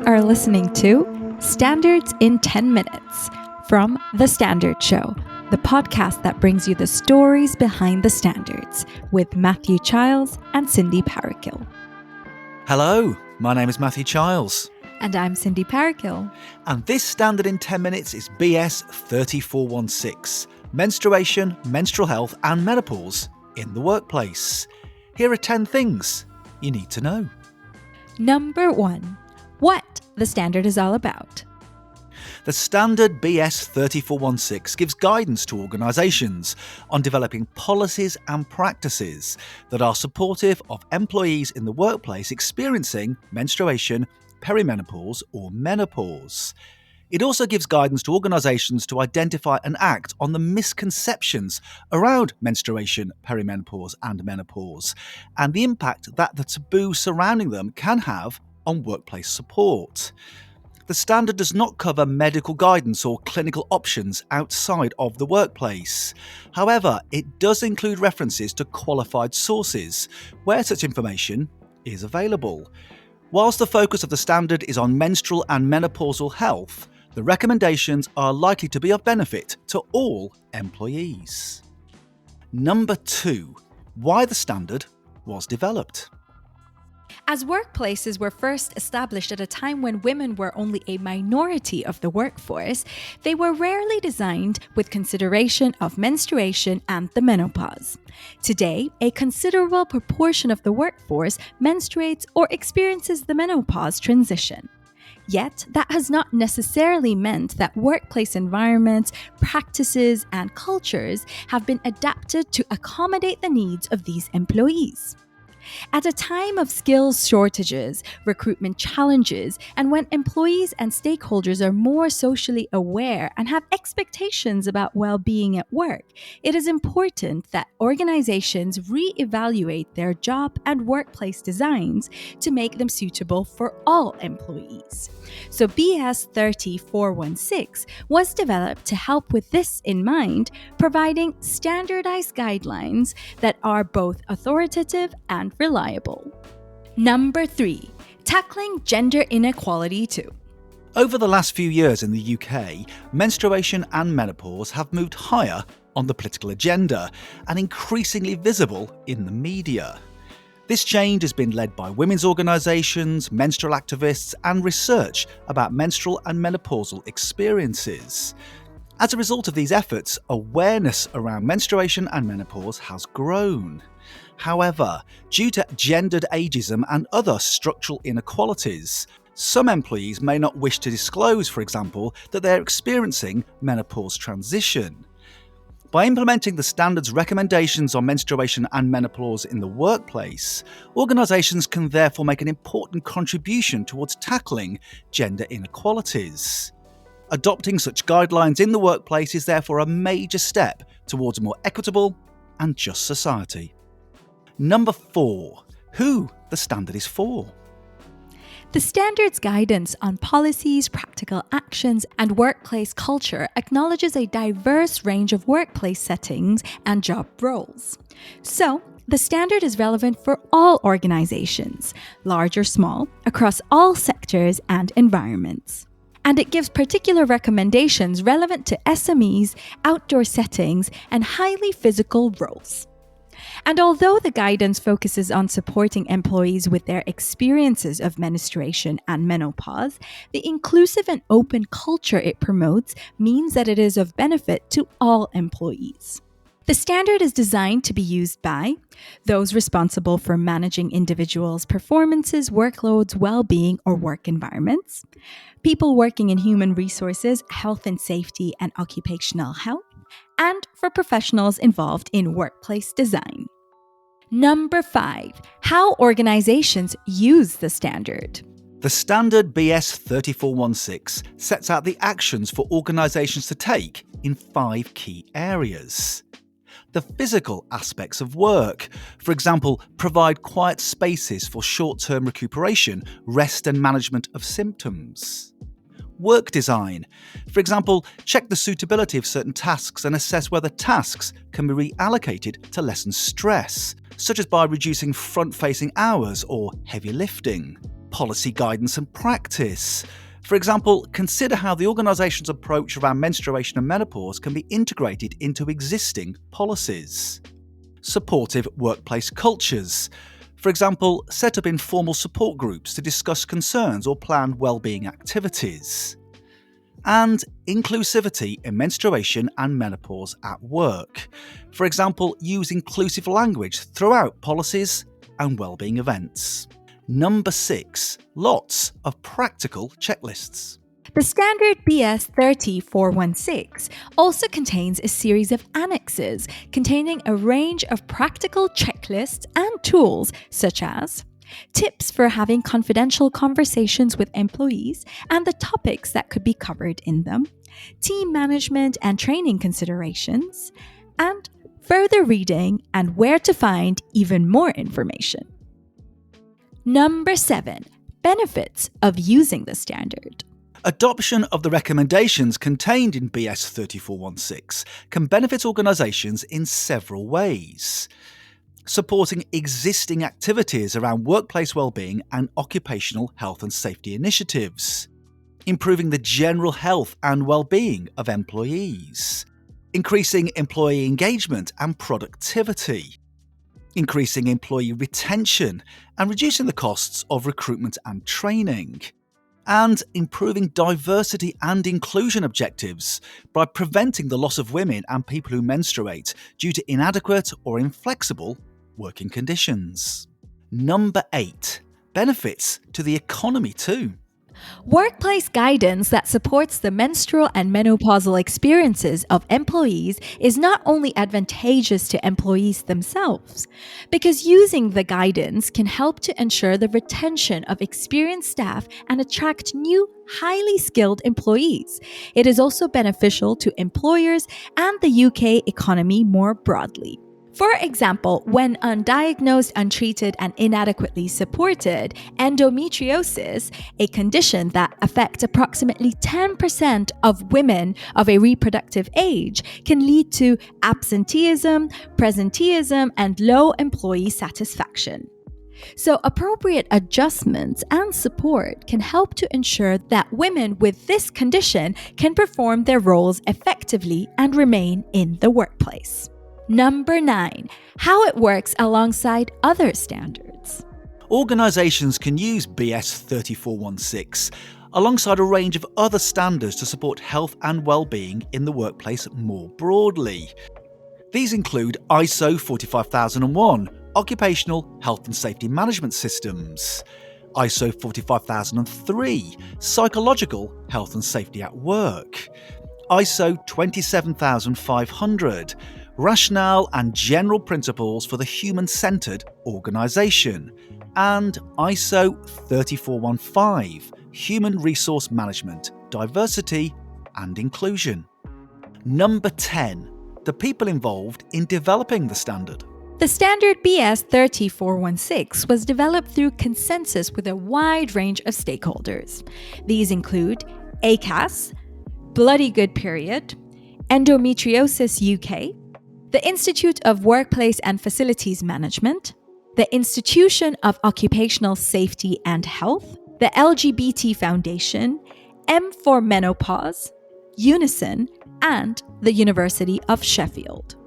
are listening to Standards in 10 Minutes from The Standard Show, the podcast that brings you the stories behind the standards with Matthew Childs and Cindy Parakill. Hello, my name is Matthew Childs. And I'm Cindy Parakill. And this Standard in 10 Minutes is BS 3416, Menstruation, Menstrual Health and Menopause in the Workplace. Here are 10 things you need to know. Number 1. What the standard is all about. The standard BS 3416 gives guidance to organisations on developing policies and practices that are supportive of employees in the workplace experiencing menstruation, perimenopause or menopause. It also gives guidance to organisations to identify and act on the misconceptions around menstruation, perimenopause and menopause, and the impact that the taboo surrounding them can have on workplace support. The standard does not cover medical guidance or clinical options outside of the workplace. However, it does include references to qualified sources where such information is available. Whilst the focus of the standard is on menstrual and menopausal health, the recommendations are likely to be of benefit to all employees. Number 2. Why the standard was developed. As workplaces were first established at a time when women were only a minority of the workforce, they were rarely designed with consideration of menstruation and the menopause. Today, a considerable proportion of the workforce menstruates or experiences the menopause transition. Yet, that has not necessarily meant that workplace environments, practices, and cultures have been adapted to accommodate the needs of these employees. At a time of skills shortages, recruitment challenges, and when employees and stakeholders are more socially aware and have expectations about well-being at work, it is important that organizations re-evaluate their job and workplace designs to make them suitable for all employees. So BS 3416 was developed to help with this in mind, providing standardized guidelines that are both authoritative and reliable. Number 3. Tackling gender inequality too. Over the last few years in the UK, menstruation and menopause have moved higher on the political agenda and increasingly visible in the media. This change has been led by women's organisations, menstrual activists, and research about menstrual and menopausal experiences. As a result of these efforts, awareness around menstruation and menopause has grown. However, due to gendered ageism and other structural inequalities, some employees may not wish to disclose, for example, that they're experiencing menopause transition. By implementing the standard's recommendations on menstruation and menopause in the workplace, organisations can therefore make an important contribution towards tackling gender inequalities. Adopting such guidelines in the workplace is therefore a major step towards a more equitable and just society. Number 4. Who the standard is for. The standard's guidance on policies, practical actions, and workplace culture acknowledges a diverse range of workplace settings and job roles. So, the standard is relevant for all organizations, large or small, across all sectors and environments. And it gives particular recommendations relevant to SMEs, outdoor settings, and highly physical roles. And although the guidance focuses on supporting employees with their experiences of menstruation and menopause, the inclusive and open culture it promotes means that it is of benefit to all employees. The standard is designed to be used by those responsible for managing individuals' performances, workloads, well-being, or work environments, people working in human resources, health and safety, and occupational health, and for professionals involved in workplace design. Number 5. How organizations use the standard. The standard BS 3416 sets out the actions for organisations to take in 5 key areas. The physical aspects of work, for example, provide quiet spaces for short-term recuperation, rest and management of symptoms. Work design, for example, check the suitability of certain tasks and assess whether tasks can be reallocated to lessen stress, such as by reducing front-facing hours or heavy lifting. policy guidance and practice. For example, consider how the organisation's approach around menstruation and menopause can be integrated into existing policies. Supportive workplace cultures. For example, set up informal support groups to discuss concerns or plan well-being activities. And inclusivity in menstruation and menopause at work. For example, use inclusive language throughout policies and well-being events. Number 6. Lots of practical checklists. The standard BS 30416 also contains a series of annexes containing a range of practical checklists and tools such as tips for having confidential conversations with employees and the topics that could be covered in them, team management and training considerations, and further reading and where to find even more information. Number 7. Benefits of using the standard. Adoption of the recommendations contained in BS 3416 can benefit organisations in several ways. Supporting existing activities around workplace wellbeing and occupational health and safety initiatives. Improving the general health and wellbeing of employees. Increasing employee engagement and productivity. Increasing employee retention and reducing the costs of recruitment and training. And improving diversity and inclusion objectives by preventing the loss of women and people who menstruate due to inadequate or inflexible working conditions. Number 8. Benefits to the economy too. Workplace guidance that supports the menstrual and menopausal experiences of employees is not only advantageous to employees themselves, because using the guidance can help to ensure the retention of experienced staff and attract new, highly skilled employees. It is also beneficial to employers and the UK economy more broadly. For example, when undiagnosed, untreated, and inadequately supported, endometriosis, a condition that affects approximately 10% of women of a reproductive age, can lead to absenteeism, presenteeism, and low employee satisfaction. So appropriate adjustments and support can help to ensure that women with this condition can perform their roles effectively and remain in the workplace. Number 9. How it works alongside other standards. Organisations can use BS 3416 alongside a range of other standards to support health and well-being in the workplace more broadly. These include ISO 45001, Occupational Health and Safety Management Systems, ISO 45003, Psychological Health and Safety at Work, ISO 27500, Rationale and General Principles for the Human-Centered Organisation, and ISO 3415, Human Resource Management, Diversity and Inclusion. Number 10. The people involved in developing the standard. The standard BS 30416 was developed through consensus with a wide range of stakeholders. These include ACAS, Bloody Good Period, Endometriosis UK, the Institute of Workplace and Facilities Management, the Institution of Occupational Safety and Health, the LGBT Foundation, M for Menopause, Unison, and the University of Sheffield.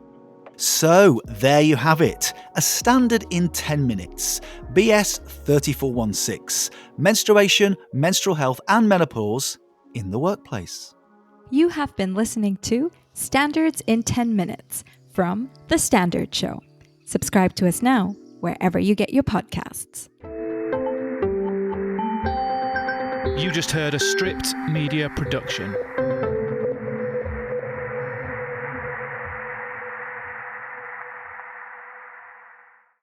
So, there you have it, a standard in 10 minutes, BS 3416, menstruation, menstrual health and menopause in the workplace. You have been listening to Standards in 10 Minutes from The Standard Show. Subscribe to us now, wherever you get your podcasts. You just heard a Stripped Media production.